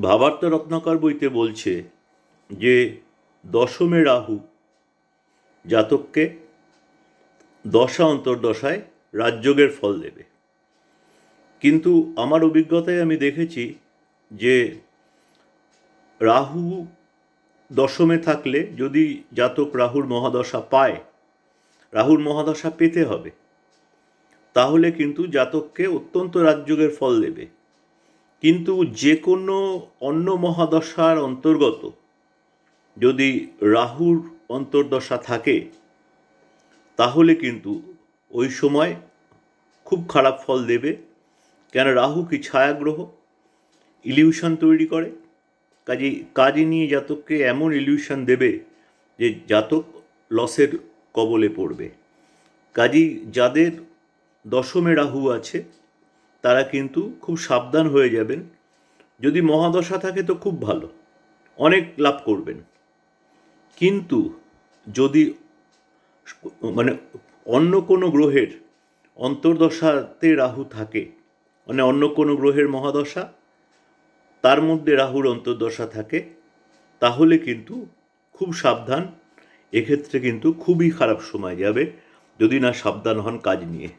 ভাবার্ত রত্নাকর বইতে বলছে যে দশমে রাহু জাতককে দশা অন্তর্দশায় রাজযোগের ফল দেবে। কিন্তু আমার অভিজ্ঞতায় আমি দেখেছি যে রাহু দশমে থাকলে যদি জাতক রাহুর মহাদশা পায়, রাহুর মহাদশা পেতে হবে, তাহলে কিন্তু জাতককে অত্যন্ত রাজযোগের ফল দেবে। কিন্তু যে কোনো অন্য মহাদশার অন্তর্গত যদি রাহুর অন্তর্দশা থাকে, তাহলে কিন্তু ওই সময় খুব খারাপ ফল দেবে। কেন, রাহু কি ছায়াগ্রহ, ইলিউশন তৈরি করে। কাজে নিয়ে জাতককে এমন ইলিউশন দেবে যে জাতক লসের কবলে পড়বে। কাজেই যাদের দশমে রাহু আছে তারা কিন্তু খুব সাবধান হয়ে যাবেন। যদি মহাদশা থাকে তো খুব ভালো, অনেক লাভ করবেন। কিন্তু যদি অন্য কোনো গ্রহের অন্তর্দশাতে রাহু থাকে, অন্য কোনো গ্রহের মহাদশা, তার মধ্যে রাহুর অন্তর্দশা থাকে, তাহলে কিন্তু খুব সাবধান। এক্ষেত্রে কিন্তু খুবই খারাপ সময় যাবে যদি না সাবধান হন কাজ নিয়ে।